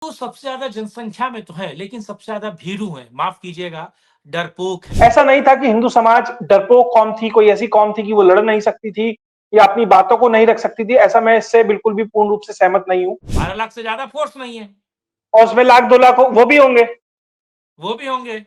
तो सबसे ज्यादा जनसंख्या में तो है, लेकिन सबसे ज्यादा भीरू है, माफ कीजिएगा, डरपोक है। ऐसा नहीं था कि हिंदू समाज डरपोक कौम थी, कोई ऐसी कौम थी कि वो लड़ नहीं सकती थी या अपनी बातों को नहीं रख सकती थी। ऐसा मैं इससे बिल्कुल भी पूर्ण रूप से सहमत नहीं हूं। 12 लाख से ज्यादा फोर्स नहीं है। और उसमें लाख 2 लाख वो भी होंगे। वो भी होंगे,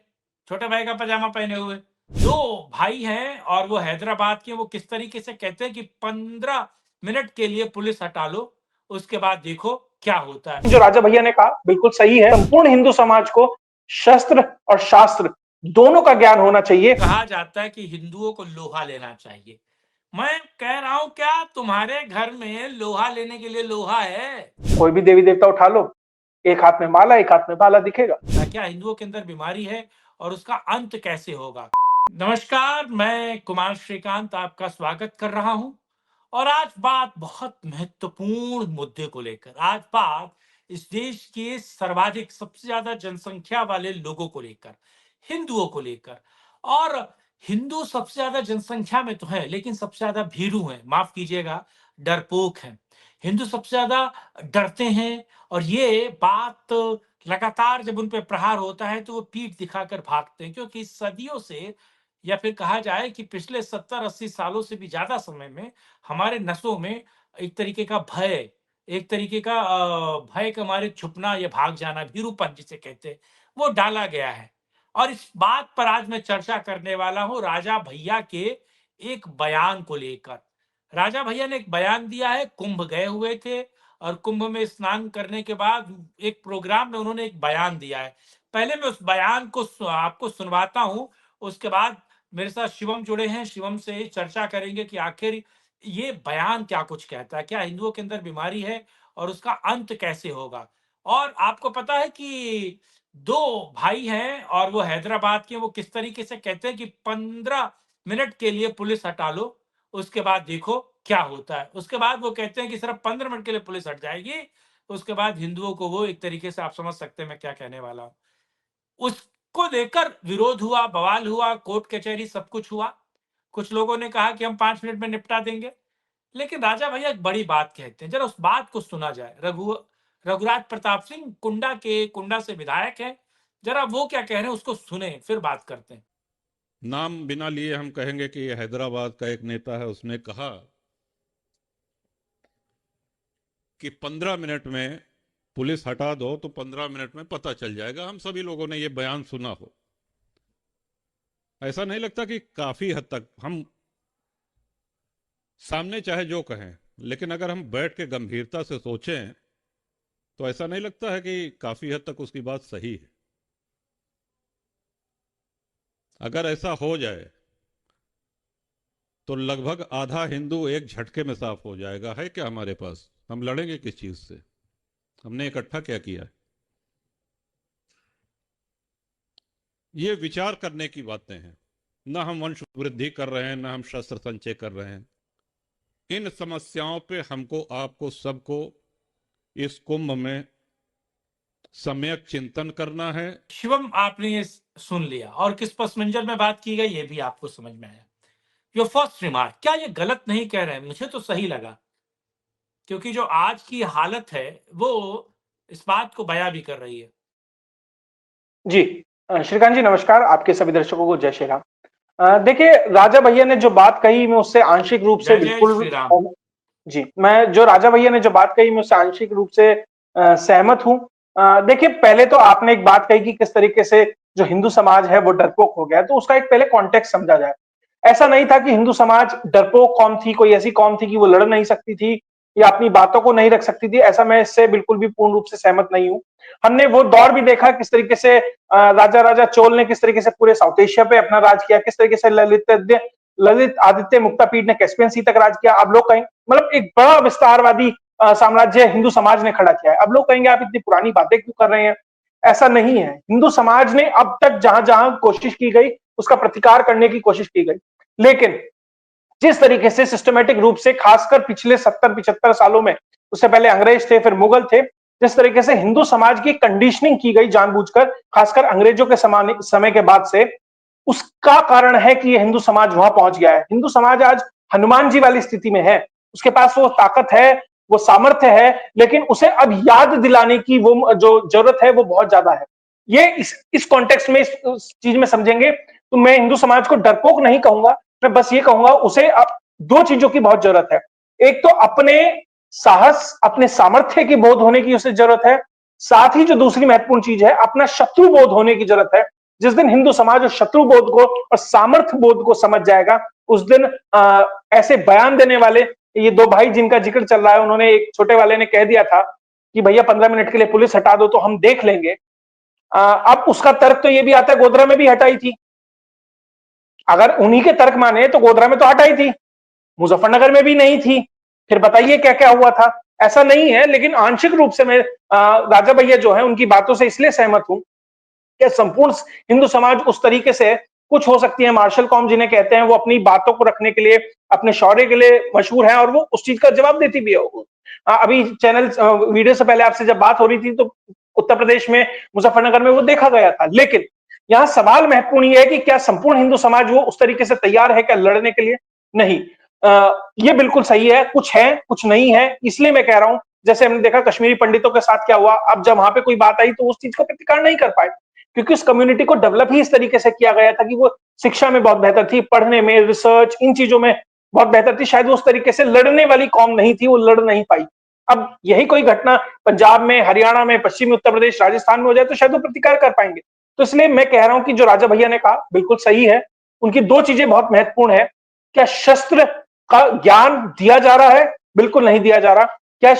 छोटे भाई का पजामा पहने हुए। दो भाई हैं और वो हैदराबाद के, वो किस तरीके से कहते हैं कि 15 मिनट के लिए पुलिस हटा लो, उसके बाद देखो क्या होता है। जो राजा भैया ने कहा बिल्कुल सही है। संपूर्ण हिंदू समाज को शस्त्र और शास्त्र दोनों का ज्ञान होना चाहिए। कहा जाता है कि हिंदुओं को लोहा लेना चाहिए। मैं कह रहा हूं, क्या तुम्हारे घर में लोहा लेने के लिए लोहा है? कोई भी देवी देवता उठा लो, एक हाथ में माला एक हाथ में भाला दिखेगा। क्या हिंदुओं के अंदर बीमारी है और उसका अंत कैसे होगा? नमस्कार, मैं कुमार श्रीकांत आपका स्वागत कर रहा हूं और आज बात बहुत महत्वपूर्ण मुद्दे को लेकर। आज बात इस देश के सर्वाधिक सबसे ज्यादा जनसंख्या वाले लोगों को लेकर, हिंदुओं को लेकर। और हिंदू सबसे ज्यादा जनसंख्या में तो है, लेकिन सबसे ज्यादा भीरू है, माफ कीजिएगा, डरपोक है। हिंदू सबसे ज्यादा डरते हैं और ये बात लगातार जब उन पे प्रहार होता है तो वो पीठ दिखाकर भागते हैं, क्योंकि सदियों से, या फिर कहा जाए कि पिछले 70-80 सालों से भी ज्यादा समय में हमारे नसों में एक तरीके का भय, एक तरीके का भय के मारे छुपना या भाग जाना, भीरूपन जिसे कहते हैं, वो डाला गया है। और इस बात पर आज मैं चर्चा करने वाला हूं राजा भैया के एक बयान को लेकर। राजा भैया ने एक बयान दिया है, कुंभ गए हुए थे और कुंभ में स्नान करने के बाद एक प्रोग्राम में उन्होंने एक बयान दिया है। पहले मैं उस बयान को आपको सुनवाता हूं, उसके बाद मेरे साथ शिवम जुड़े हैं, शिवम से चर्चा करेंगे कि आखिर ये बयान क्या कुछ कहता है, क्या हिंदुओं के अंदर बीमारी है और उसका अंत कैसे होगा। और आपको पता है कि दो भाई हैं और वो हैदराबाद के, वो किस तरीके से कहते हैं कि 15 मिनट के लिए पुलिस हटा लो, उसके बाद देखो क्या होता है। उसके बाद वो कहते हैं कि सिर्फ 15 मिनट के लिए पुलिस हट जाएगी, उसके बाद हिंदुओं को, वो एक तरीके से आप समझ सकते हैं मैं क्या कहने वाला हूं। उसको लेकर विरोध हुआ, बवाल हुआ, कोर्ट कचहरी सब कुछ हुआ। कुछ लोगों ने कहा कि हम 5 मिनट में निपटा देंगे, लेकिन राजा भैया एक बड़ी बात कहते हैं, जरा उस बात को सुना जाए। रघुराज प्रताप सिंह कुंडा से विधायक हैं, जरा वो क्या कह रहे हैं उसको सुने, फिर बात करते हैं। नाम बिना लिए हम कहेंगे कि ये हैदराबाद का एक नेता है, उसने कहा कि 15 मिनट में पुलिस हटा दो तो 15 मिनट में पता चल जाएगा। हम सभी लोगों ने ये बयान सुना हो। ऐसा नहीं लगता कि काफी हद तक हम सामने चाहे जो कहें, लेकिन अगर हम बैठ के गंभीरता से सोचें तो ऐसा नहीं लगता है कि काफी हद तक उसकी बात सही है। अगर ऐसा हो जाए तो लगभग आधा हिंदू एक झटके में साफ हो जाएगा। है क्या हमारे पास? हम लड़ेंगे किस चीज से? हमने इकट्ठा क्या किया है? ये विचार करने की बातें हैं। न हम वंश वृद्धि कर रहे हैं, न हम शस्त्र संचय कर रहे हैं। इन समस्याओं पे हमको, आपको, सबको इस कुंभ में सम्यक चिंतन करना है। शिवम, आपने ये सुन लिया और किस पस मंजर में बात की गई ये भी आपको समझ में आया। योर फर्स्ट रिमार्क, क्या ये गलत नहीं कह रहे हैं? मुझे तो सही लगा, क्योंकि जो आज की हालत है वो इस बात को बयां भी कर रही है। जी, श्रीकांत जी नमस्कार, आपके सभी दर्शकों को जय श्री राम। देखिए, राजा भैया ने जो बात कही मैं उससे आंशिक रूप से जय जय बिल्कुल श्री राम। जी, मैं जो राजा भैया ने जो बात कही मैं उससे आंशिक रूप से सहमत हूं। देखिए, पहले तो आपने एक बात कही कि किस तरीके से जो हिंदू समाज है वो डरपोक हो गया, तो उसका एक पहले कॉन्टेक्स्ट समझा जाए। ऐसा नहीं था कि हिंदू समाज डरपोक कौम थी, कोई ऐसी कौम थी कि वो लड़ नहीं सकती थी या अपनी बातों को नहीं रख सकती थी। ऐसा मैं इससे बिल्कुल भी पूर्ण रूप से सहमत नहीं हूं। हमने वो दौर भी देखा किस तरीके से राजा राजा चोल ने किस तरीके से पूरे साउथ एशिया पे अपना राज किया, किस तरीके से ललित आदित्य मुक्तापीठ ने कैस्पियन सी तक राज किया। अब लोग कहें, मतलब एक बड़ा विस्तारवादी साम्राज्य हिंदू समाज ने खड़ा किया है। अब लोग कहेंगे आप इतनी पुरानी बातें क्यों कर रहे हैं? ऐसा नहीं है। हिंदू समाज ने अब तक जहां जहां कोशिश की गई उसका प्रतिकार करने की कोशिश की गई, लेकिन जिस तरीके से सिस्टमेटिक रूप से, खासकर पिछले 70-75 सालों में, उससे पहले अंग्रेज थे फिर मुगल थे, जिस तरीके से हिंदू समाज की कंडीशनिंग की गई जानबूझकर, खासकर अंग्रेजों के समय के बाद से, उसका कारण है कि ये हिंदू समाज वहां पहुंच गया है। हिंदू समाज आज हनुमान जी वाली स्थिति में है। उसके पास वो ताकत है, वो सामर्थ्य है, लेकिन उसे अब याद दिलाने की वो जो जरूरत है वो बहुत ज्यादा है। ये इस कॉन्टेक्स्ट में इस चीज में समझेंगे तो मैं हिंदू समाज को डरपोक नहीं कहूंगा, मैं बस ये कहूंगा उसे अब दो चीजों की बहुत जरूरत है। एक तो अपने साहस, अपने सामर्थ्य की बोध होने की उसे जरूरत है। साथ ही जो दूसरी महत्वपूर्ण चीज है, अपना शत्रु बोध होने की जरूरत है। जिस दिन हिंदू समाज उस शत्रु बोध को और सामर्थ्य बोध को समझ जाएगा, उस दिन ऐसे बयान देने वाले ये दो भाई जिनका जिक्र चल रहा है, उन्होंने एक छोटे वाले ने कह दिया था कि भैया 15 मिनट के लिए पुलिस हटा दो तो हम देख लेंगे। अब उसका तर्क तो ये भी आता है गोधरा में भी हटाई थी। अगर उन्हीं के तर्क माने तो गोधरा में तो हटाई थी, मुजफ्फरनगर में भी नहीं थी। फिर बताइए क्या क्या हुआ था। ऐसा नहीं है, लेकिन आंशिक रूप से मैं राजा भैया जो है उनकी बातों से इसलिए सहमत हूं कि संपूर्ण हिंदू समाज उस तरीके से कुछ हो सकती है मार्शल कॉम जिन्हें कहते हैं, वो अपनी बातों को रखने के लिए, अपने शौर्य के लिए मशहूर है और वो उस चीज का जवाब देती भी है। अभी चैनल वीडियो से पहले आपसे जब बात हो रही थी तो उत्तर प्रदेश में मुजफ्फरनगर में वो देखा गया था। लेकिन यहां सवाल महत्वपूर्ण ये है कि क्या संपूर्ण हिंदू समाज वो उस तरीके से तैयार है क्या लड़ने के लिए? नहीं। ये बिल्कुल सही है, कुछ है कुछ नहीं है। इसलिए मैं कह रहा हूं, जैसे हमने देखा कश्मीरी पंडितों के साथ क्या हुआ, अब जब वहां पे कोई बात आई तो उस चीज का प्रतिकार नहीं कर पाए, क्योंकि उस कम्युनिटी को डेवलप ही इस तरीके से किया गया था कि वो शिक्षा में बहुत बेहतर थी, पढ़ने में, रिसर्च, इन चीजों में बहुत बेहतर थी। शायद वो उस तरीके से लड़ने वाली कौम नहीं थी, वो लड़ नहीं पाई। अब यही कोई घटना पंजाब में, हरियाणा में, पश्चिमी उत्तर प्रदेश, राजस्थान में हो जाए तो शायद वो प्रतिकार कर पाएंगे। तो इसलिए मैं कह रहा हूं कि जो राजा भैया ने कहा बिल्कुल सही है। उनकी दो चीजें बहुत महत्वपूर्ण है। क्या शस्त्र का ज्ञान दिया जा रहा है? बिल्कुल नहीं दिया जा रहा। क्या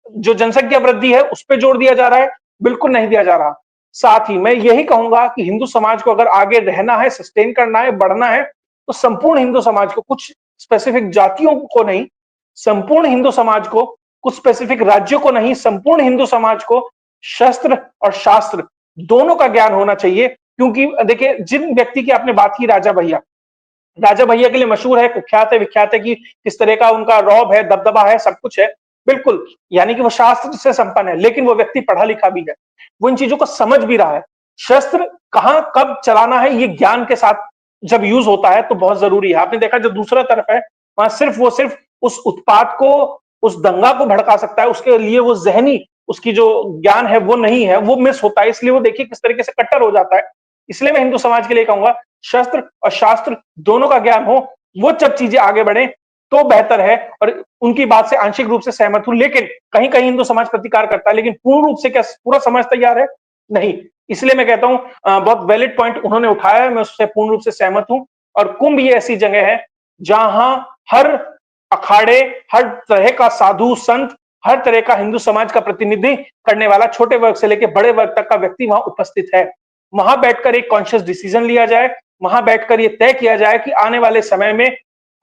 जो जनसंख्या वृद्धि है उस पर जोर दिया जा रहा है? बिल्कुल नहीं दिया जा रहा। साथ ही मैं यही कहूंगा कि हिंदू समाज को अगर आगे रहना है, सस्टेन करना है, बढ़ना है, तो संपूर्ण हिंदू समाज को, कुछ स्पेसिफिक जातियों को नहीं, संपूर्ण हिंदू समाज को, कुछ स्पेसिफिक राज्यों को नहीं, संपूर्ण हिंदू समाज को शस्त्र और शास्त्र दोनों का ज्ञान होना चाहिए। क्योंकि देखिए, जिन व्यक्ति की आपने बात की, राजा भैया, राजा भैया के लिए मशहूर है, कुख्यात है, विख्यात है कि किस तरह का उनका रौब है, दबदबा है, सब कुछ है। बिल्कुल, यानी कि वो शास्त्र से संपन्न है, लेकिन वो व्यक्ति पढ़ा लिखा भी है, वो इन चीजों को समझ भी रहा है। शस्त्र कहां कब चलाना है, ये ज्ञान के साथ जब यूज होता है तो बहुत जरूरी है। आपने देखा जो दूसरा तरफ है, वहां सिर्फ उस उत्पाद को, उस दंगा को भड़का सकता है, उसके लिए वो जहनी, उसकी जो ज्ञान है वो नहीं है, वो मिस होता है। इसलिए वो देखिए किस तरीके से कट्टर हो जाता है। इसलिए मैं हिंदू समाज के लिए कहूंगा, शस्त्र और शास्त्र दोनों का ज्ञान हो, वो जब चीजें आगे बढ़े तो बेहतर है। और उनकी बात से आंशिक रूप से सहमत हूं, लेकिन कहीं कहीं हिंदू समाज प्रतिकार करता है, लेकिन पूर्ण रूप से क्या पूरा समाज तैयार है? नहीं। इसलिए मैं कहता हूं, बहुत वैलिड पॉइंट उन्होंने उठाया है, मैं उससे पूर्ण रूप से सहमत हूं। और कुंभ ये ऐसी जगह है जहां हर अखाड़े, हर तरह का साधु संत, हर तरह का हिंदू समाज का प्रतिनिधि करने वाला, छोटे वर्ग से लेकर बड़े वर्ग तक का व्यक्ति वहां उपस्थित है। वहां बैठकर एक कॉन्शियस डिसीजन लिया जाए, वहां बैठकर यह तय किया जाए कि आने वाले समय में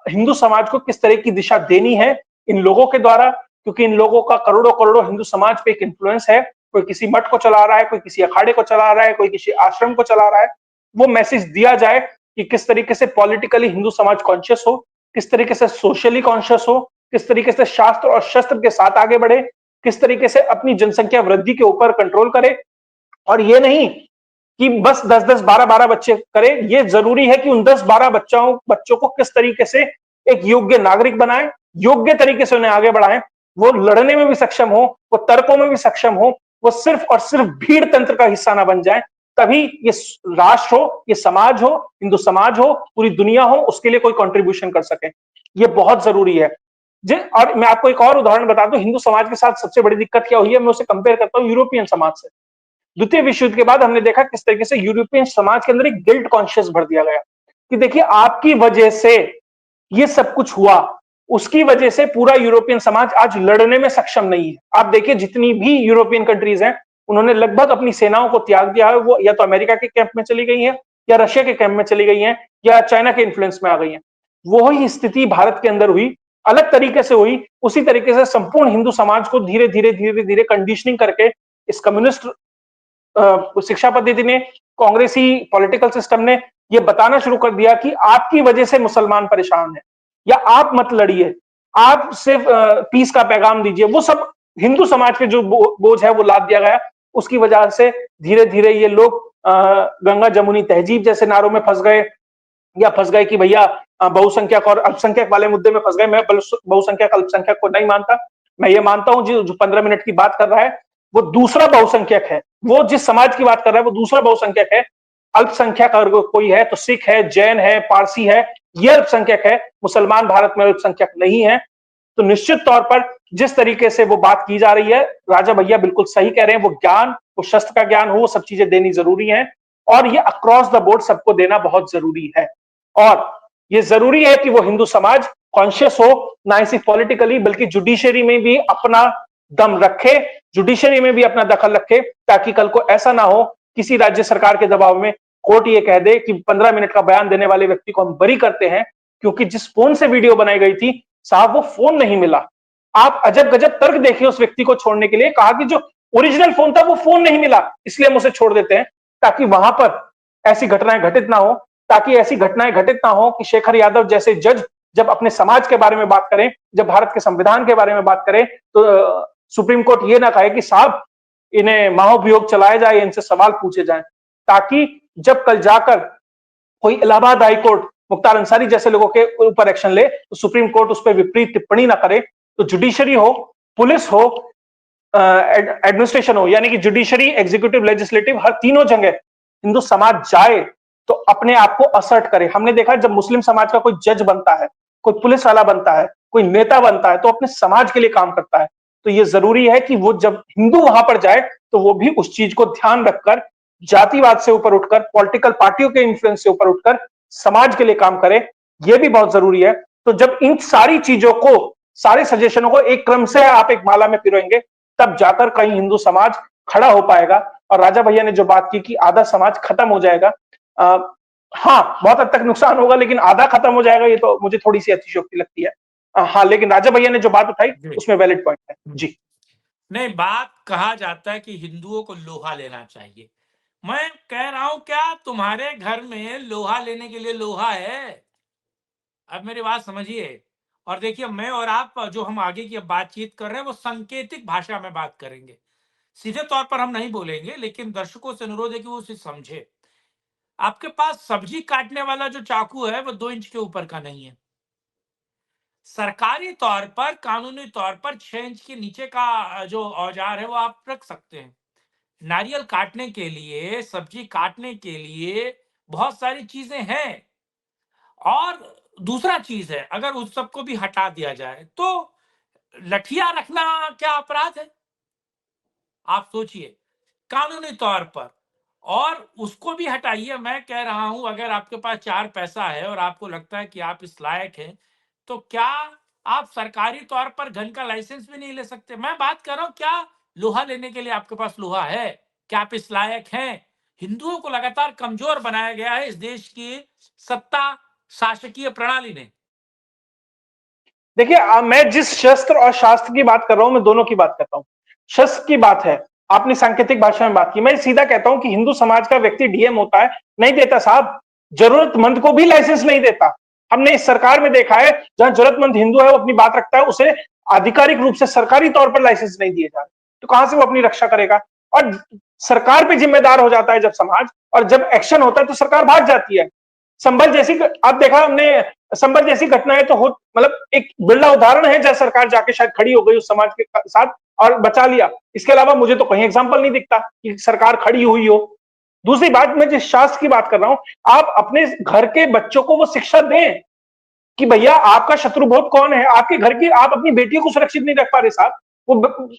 हिंदू समाज को किस तरह की दिशा देनी है इन लोगों के द्वारा। क्योंकि इन लोगों का करोड़ों करोड़ों हिंदू समाज पे एक इन्फ्लुएंस है। कोई किसी मठ को चला रहा है, कोई किसी अखाड़े को चला रहा है, कोई किसी आश्रम को चला रहा है। वो मैसेज दिया जाए कि किस तरीके से पॉलिटिकली हिंदू समाज कॉन्शियस हो, किस तरीके से सोशली कॉन्शियस हो, किस तरीके से शास्त्र और शस्त्र के साथ आगे बढ़े, किस तरीके से अपनी जनसंख्या वृद्धि के ऊपर कंट्रोल करे। और ये नहीं कि बस 10-10, 12-12 बच्चे करें। ये जरूरी है कि उन 10-12 बच्चों को किस तरीके से एक योग्य नागरिक बनाएं, योग्य तरीके से उन्हें आगे बढ़ाएं, वो लड़ने में भी सक्षम हो, वो तर्कों में भी सक्षम हो, वो सिर्फ और सिर्फ भीड़ तंत्र का हिस्सा ना बन जाए। तभी ये राष्ट्र हो, ये समाज हो, हिंदू समाज हो, पूरी दुनिया हो, उसके लिए कोई कंट्रीब्यूशन कर सके। ये बहुत जरूरी है। और मैं आपको एक और उदाहरण बता दूं, हिंदू समाज के साथ सबसे बड़ी दिक्कत क्या हुई है, मैं उसे कंपेयर करता हूं यूरोपियन समाज से। द्वितीय विश्व युद्ध के बाद हमने देखा किस तरीके से यूरोपियन समाज के अंदर एक गिल्ट कॉन्शियस भर दिया गया कि देखिए आपकी वजह से ये सब कुछ हुआ, उसकी वजह से पूरा यूरोपियन समाज आज लड़ने में सक्षम नहीं है। आप देखिए जितनी भी यूरोपियन कंट्रीज हैं, उन्होंने लगभग अपनी सेनाओं को त्याग दिया है। वो या तो अमेरिका के कैंप में चली गई हैं, या रशिया के कैंप में चली गई हैं, या चाइना के इन्फ्लुएंस में आ गई हैं। वही स्थिति भारत के अंदर हुई, अलग तरीके से हुई। उसी तरीके से संपूर्ण हिंदू समाज को धीरे धीरे धीरे धीरे कंडीशनिंग करके इस कम्युनिस्ट शिक्षा पद्धति ने, कांग्रेसी पॉलिटिकल सिस्टम ने यह बताना शुरू कर दिया कि आपकी वजह से मुसलमान परेशान है, या आप मत लड़िए, आप सिर्फ पीस का पैगाम दीजिए। वो सब हिंदू समाज पे जो बोझ है वो लाद दिया गया। उसकी वजह से धीरे धीरे ये लोग गंगा जमुनी तहजीब जैसे नारों में फंस गए, या फंस गए कि भैया बहुसंख्यक और अल्पसंख्यक वाले मुद्दे में फंस गए। मैं बहुसंख्यक अल्पसंख्यक को नहीं मानता, मैं ये मानता हूं जो 15 मिनट की बात कर रहा है वो दूसरा बहुसंख्यक है, वो जिस समाज की बात कर रहा है वो दूसरा बहुसंख्यक है। अल्पसंख्यक अगर कोई है तो सिख है, जैन है, पारसी है, ये अल्पसंख्यक है। मुसलमान भारत में अल्पसंख्यक नहीं है। तो निश्चित तौर पर जिस तरीके से वो बात की जा रही है, राजा भैया बिल्कुल सही कह रहे हैं। वो ज्ञान, वो शस्त्र का ज्ञान हो, वो सब चीजें देनी जरूरी है और ये अक्रॉस द बोर्ड सबको देना बहुत जरूरी है। और ये जरूरी है कि वो हिंदू समाज कॉन्शियस हो, ना ही सिर्फ पॉलिटिकली बल्कि जुडिशरी में भी अपना दम रखे, जुडिशरी में भी अपना दखल रखे, ताकि कल को ऐसा ना हो किसी राज्य सरकार के दबाव में कोर्ट ये कह दे कि 15 मिनट का बयान देने वाले व्यक्ति को हम बरी करते हैं क्योंकि जिस फोन से वीडियो बनाई गई थी साहब वो फोन नहीं मिला। आप अजब गजब तर्क देखिए उस व्यक्ति को छोड़ने के लिए। कहा कि जो ओरिजिनल फोन था वो फोन नहीं मिला इसलिए हम उसे छोड़ देते हैं ताकि वहां पर ऐसी घटनाएं घटित ना हो, ताकि ऐसी घटनाएं घटित ना हो कि शेखर यादव जैसे जज जब अपने समाज के बारे में बात करें, जब भारत के संविधान के बारे में बात करें तो सुप्रीम कोर्ट ये ना कहे कि साहब इन्हें महाभियोग चलाया जाए, इनसे सवाल पूछे जाएं, ताकि जब कल जाकर कोई इलाहाबाद हाईकोर्ट मुख्तार अंसारी जैसे लोगों के ऊपर एक्शन ले तो सुप्रीम कोर्ट उस पर विपरीत टिप्पणी ना करे। तो जुडिशरी हो, पुलिस हो, एडमिनिस्ट्रेशन हो, यानी कि जुडिशरी, एग्जीक्यूटिव, लेजिस्लेटिव, हर तीनों जगह हिंदू समाज जाए तो अपने आप को असर्ट करे। हमने देखा जब मुस्लिम समाज का कोई जज बनता है, कोई पुलिस वाला बनता है, कोई नेता बनता है तो अपने समाज के लिए काम करता है। तो ये जरूरी है कि वो जब हिंदू वहां पर जाए तो वो भी उस चीज को ध्यान रखकर, जातिवाद से ऊपर उठकर, पॉलिटिकल पार्टियों के इन्फ्लुएंस से ऊपर उठकर समाज के लिए काम करे। ये भी बहुत जरूरी है। तो जब इन सारी चीजों को, सारे सजेशनों को एक क्रम से आप एक माला में पिरोएंगे तब जाकर कहीं हिंदू समाज खड़ा हो पाएगा। और राजा भैया ने जो बात की कि आधा समाज खत्म हो जाएगा, हाँ बहुत हद तक नुकसान होगा लेकिन आधा खत्म हो जाएगा ये तो मुझे थोड़ी सी अतिशयोक्ति लगती है। हाँ लेकिन राजा भैया ने जो बात उठाई जी। उसमें वैलिड पॉइंट है जी। नहीं, बात कहा जाता है कि हिंदुओं को लोहा लेना चाहिए। मैं कह रहा हूं क्या तुम्हारे घर में लोहा लेने के लिए लोहा है? अब मेरी बात समझिए। और देखिए मैं और आप जो हम आगे की अब बातचीत कर रहे हैं वो सांकेतिक भाषा में बात करेंगे। सीधे तौर पर हम नहीं बोलेंगे लेकिन दर्शकों से अनुरोध है कि वो उसे समझे। आपके पास सब्जी काटने वाला जो चाकू है वो 2 इंच के ऊपर का नहीं है। सरकारी तौर पर, कानूनी तौर पर 6 इंच के नीचे का जो औजार है वो आप रख सकते हैं। नारियल काटने के लिए, सब्जी काटने के लिए बहुत सारी चीजें हैं। और दूसरा चीज है, अगर उस सबको भी हटा दिया जाए तो लठिया रखना क्या अपराध है? आप सोचिए कानूनी तौर पर। और उसको भी हटाइए। मैं कह रहा हूं अगर आपके पास 4 पैसा है और आपको लगता है कि आप इस लायक हैं तो क्या आप सरकारी तौर पर गन का लाइसेंस भी नहीं ले सकते? मैं बात कर रहा हूं क्या लोहा लेने के लिए आपके पास लोहा है? क्या आप इस लायक हैं? हिंदुओं को लगातार कमजोर बनाया गया है इस देश की सत्ता शासकीय प्रणाली ने। देखिए मैं जिस शस्त्र और शास्त्र की बात कर रहा हूं मैं दोनों की बात करता हूं। शस्त्र की बात है, आपने सांकेतिक भाषा में बात की, मैं सीधा कहता हूं कि हिंदू समाज का व्यक्ति डीएम होता है, नहीं देता साहब, जरूरतमंद को भी लाइसेंस नहीं देता। हमने इस सरकार में देखा है जहां जरूरतमंद हिंदू है वो अपनी बात रखता है, उसे आधिकारिक रूप से सरकारी तौर पर लाइसेंस नहीं दिए जा रहे, तो कहां से वो अपनी रक्षा करेगा? और सरकार पे जिम्मेदार हो जाता है जब समाज, और जब एक्शन होता है तो सरकार भाग जाती है। संभल जैसी, आप देखा हमने, संभल जैसी घटनाएं तो हो, मतलब एक बिरला उदाहरण है जहां सरकार जाके शायद खड़ी हो गई उस समाज के साथ और बचा लिया। इसके अलावा मुझे तो कहीं एग्जांपल नहीं दिखता कि सरकार खड़ी हुई हो। दूसरी बात, मैं जिस शास्त्र की बात कर रहा हूं, आप अपने घर के बच्चों को वो शिक्षा दें कि भैया आपका शत्रुबोध कौन है। आपके घर की, आप अपनी बेटियों को सुरक्षित नहीं रख पा रहे साहब, वो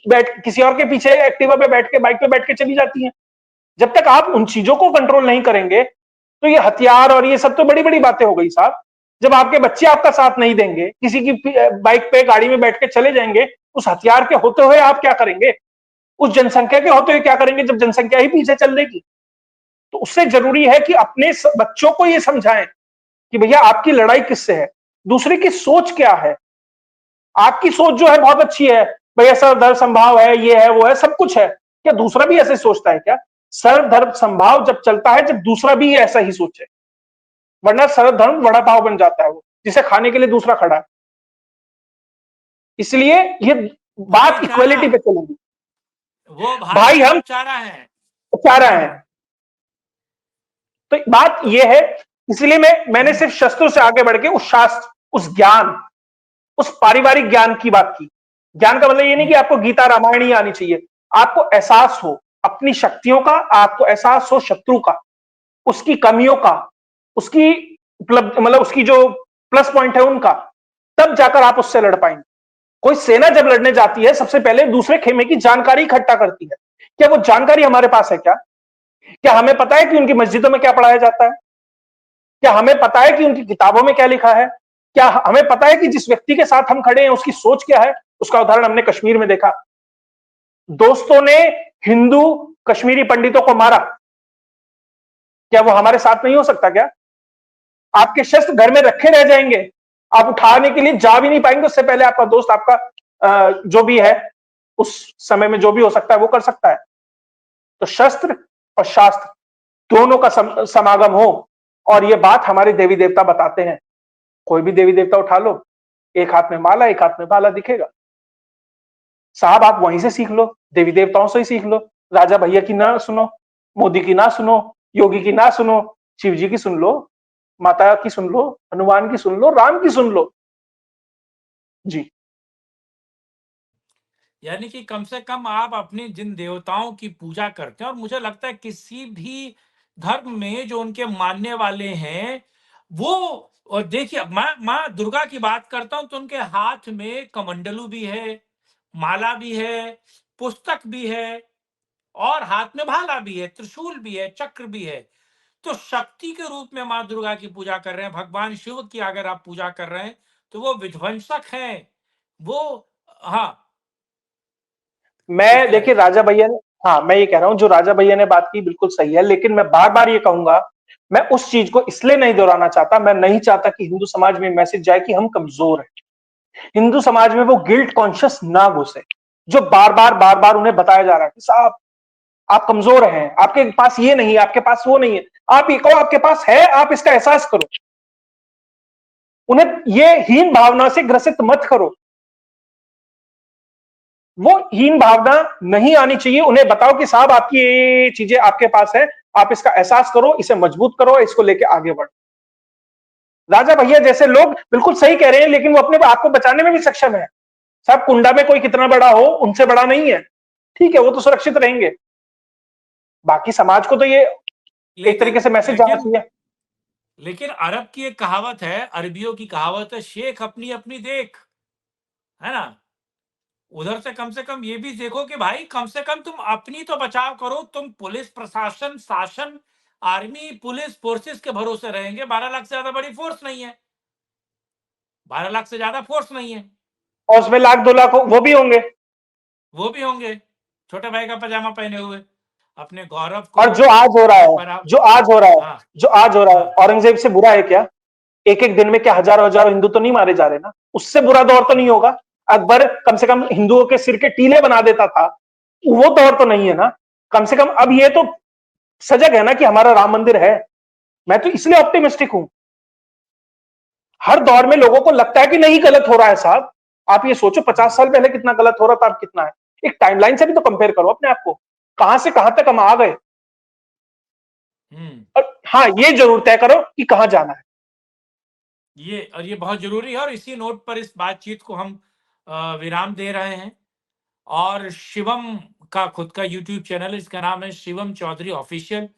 बैठ किसी और के पीछे एक्टिवा पे बैठ के, बाइक पे बैठ के चली जाती है। जब तक आप उन चीजों को कंट्रोल नहीं करेंगे तो ये हथियार और ये सब तो बड़ी बड़ी बातें हो गई साहब। जब आपके बच्चे आपका साथ नहीं देंगे, किसी की बाइक पे, गाड़ी में बैठ के चले जाएंगे, उस हथियार के होते हुए आप क्या करेंगे? उस जनसंख्या के होते हुए क्या करेंगे जब जनसंख्या ही पीछे चल देगी? तो उससे जरूरी है कि अपने बच्चों को ये समझाएं कि भैया आपकी लड़ाई किससे है, दूसरे की सोच क्या है। आपकी सोच जो है बहुत अच्छी है, भैया सर्वधर्म संभाव है, ये है, वो है, सब कुछ है, क्या दूसरा भी ऐसे सोचता है क्या? सर्वधर्म संभाव जब चलता है जब दूसरा भी ऐसा ही सोचे, वरना सर्वधर्म बड़ा भाव बन जाता है वो, जिसे खाने के लिए दूसरा खड़ा है। इसलिए ये बात भाईचारा, इक्वलिटी पे चलेगी। वो भाई हम भाईचारा है। चाह रहे हैं, तो बात ये है। इसलिए मैंने सिर्फ शस्त्रों से आगे बढ़ के उस शास्त्र, उस ज्ञान, उस पारिवारिक ज्ञान की बात की ज्ञान का मतलब ये नहीं कि आपको गीता रामायण ही आनी चाहिए, आपको एहसास हो अपनी शक्तियों का, आपको एहसास हो शत्रु का, उसकी कमियों का, उसकी उपलब्ध मतलब उसकी जो प्लस पॉइंट है उनका, तब जाकर आप उससे लड़ पाएंगे। कोई सेना जब लड़ने जाती है सबसे पहले दूसरे खेमे की जानकारी इकट्ठा करती है। क्या वो जानकारी हमारे पास है? क्या हमें पता है कि उनकी मस्जिदों में क्या पढ़ाया जाता है? क्या हमें पता है कि उनकी किताबों में क्या लिखा है? क्या हमें पता है कि जिस व्यक्ति के साथ हम खड़े हैं उसकी सोच क्या है? उसका उदाहरण हमने कश्मीर में देखा। दोस्तों ने हिंदू कश्मीरी पंडितों को मारा, क्या वो हमारे साथ नहीं हो सकता? क्या आपके शस्त्र घर में रखे रह जाएंगे, आप उठाने के लिए जा भी नहीं पाएंगे, उससे पहले आपका दोस्त आपका जो भी है उस समय में जो भी हो सकता है वो कर सकता है। तो शस्त्र और शास्त्र दोनों का समागम हो, और ये बात हमारे देवी देवता बताते हैं। कोई भी देवी देवता उठा लो, एक हाथ में माला एक हाथ में भाला दिखेगा। साहब आप वहीं से सीख लो, देवी देवताओं से ही सीख लो। राजा भैया की ना सुनो, मोदी की ना सुनो, योगी की ना सुनो, शिव जी की सुन लो, माता की सुन लो, हनुमान की सुन लो, राम की सुन लो। जी। यानी कि कम से कम आप अपने जिन देवताओं की पूजा करते हैं, और मुझे लगता है किसी भी धर्म में जो उनके मानने वाले हैं, वो, और देखिए मैं माँ दुर्गा की बात करता हूँ तो उनके हाथ में कमंडलू भी है, माला भी है, पुस्तक भी है, और हाथ में भाला भी है, त्रिशूल भी है, चक्र भी है। तो शक्ति के रूप में माँ दुर्गा की पूजा कर रहे हैं। भगवान शिव की अगर आप पूजा कर रहे हैं तो वो विध्वंसक हैं, वो, हाँ, मैं पूछते देखिए रहिए। राजा भैया ने, हाँ मैं ये कह रहा हूं जो राजा भैया ने बात की बिल्कुल सही है, लेकिन मैं बार बार ये कहूंगा, मैं उस चीज को इसलिए नहीं दोहराना चाहता, मैं नहीं चाहता कि हिंदू समाज में मैसेज जाए कि हम कमजोर हैं। हिंदू समाज में वो गिल्ट कॉन्शियस ना घुसे, जो बार बार उन्हें बताया जा रहा है कि साहब आप कमजोर हैं, आपके पास ये नहीं है, आपके पास वो नहीं है। आप ये कहो आपके पास है, आप इसका एहसास करो। उन्हें ये हीन भावना से ग्रसित मत करो, वो हीन भावना नहीं आनी चाहिए। उन्हें बताओ कि साहब आपकी ये चीजें आपके पास है, आप इसका एहसास करो, इसे मजबूत करो, इसको लेके आगे बढ़ो। राजा भैया जैसे लोग बिल्कुल सही कह रहे हैं, लेकिन वो अपने आप को बचाने में भी सक्षम है। साहब कुंडा में कोई कितना बड़ा हो उनसे बड़ा नहीं है, ठीक है वो तो सुरक्षित रहेंगे। बाकी समाज को तो ये एक तरीके लेकिन से मैसेज जाना लेकिन चाहिए। लेकिन अरब की एक कहावत है, अरबियों की कहावत है, शेख अपनी अपनी देख, है ना? उधर से कम ये भी देखो कि भाई कम से कम तुम अपनी तो बचाव करो। तुम पुलिस प्रशासन, शासन, आर्मी, पुलिस फोर्सेस के भरोसे रहेंगे? 12 लाख से ज्यादा बड़ी फोर्स नहीं है, 12 लाख से ज्यादा फोर्स नहीं है। और उसमें लाख 2 लाख वो भी होंगे। वो भी होंगे छोटे भाई का पजामा पहने हुए, अपने गौरव को और जो आज हो रहा है, पर आप, जो आज हो रहा है, हाँ, जो आज हो रहा है, हाँ, औरंगजेब से बुरा है क्या? एक एक दिन में क्या हजारों हजारों हिंदू तो नहीं मारे जा रहे ना? उससे बुरा दौर तो नहीं होगा? अकबर कम से कम हिंदुओं के सिर के टीले बना देता था, वो दौर तो नहीं है ना? कम से कम अब ये तो सजग है ना कि हमारा राम मंदिर है। मैं तो इसलिए ऑप्टिमिस्टिक हूं। हर दौर में लोगों को लगता है कि नहीं गलत हो रहा है साहब। आप ये सोचो 50 साल पहले कितना गलत हो रहा था, अब कितना है। एक टाइमलाइन से भी तो कंपेयर करो अपने आप को, कहां से कहां तक हम आ गए। हम्म, और हाँ ये जरूर तय करो कि कहां जाना है। ये बहुत जरूरी है, और इसी नोट पर इस बातचीत को हम विराम दे रहे हैं। और शिवम का खुद का यूट्यूब चैनल है, इसका नाम है शिवम चौधरी ऑफिशियल।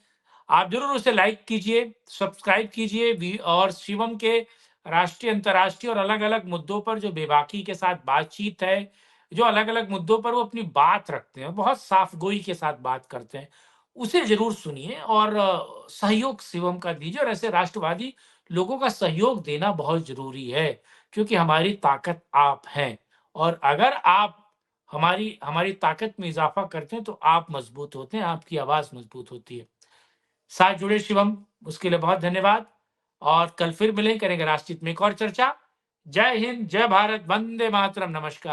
आप जरूर उसे लाइक कीजिए, सब्सक्राइब कीजिए, और शिवम के राष्ट्रीय, अंतर्राष्ट्रीय और अलग अलग मुद्दों पर जो बेबाकी के साथ बातचीत है, जो अलग अलग मुद्दों पर वो अपनी बात रखते हैं, बहुत साफ गोई के साथ बात करते हैं, उसे जरूर सुनिए और सहयोग शिवम का दीजिए। और ऐसे राष्ट्रवादी लोगों का सहयोग देना बहुत जरूरी है, क्योंकि हमारी ताकत आप हैं। और अगर आप हमारी हमारी ताकत में इजाफा करते हैं तो आप मजबूत होते हैं, आपकी आवाज मजबूत होती है। साथ जुड़े शिवम, उसके लिए बहुत धन्यवाद। और कल फिर मिलें, करेंगे राष्ट्रहित में एक और चर्चा। जय हिंद, जय भारत, वंदे मातरम, नमस्कार।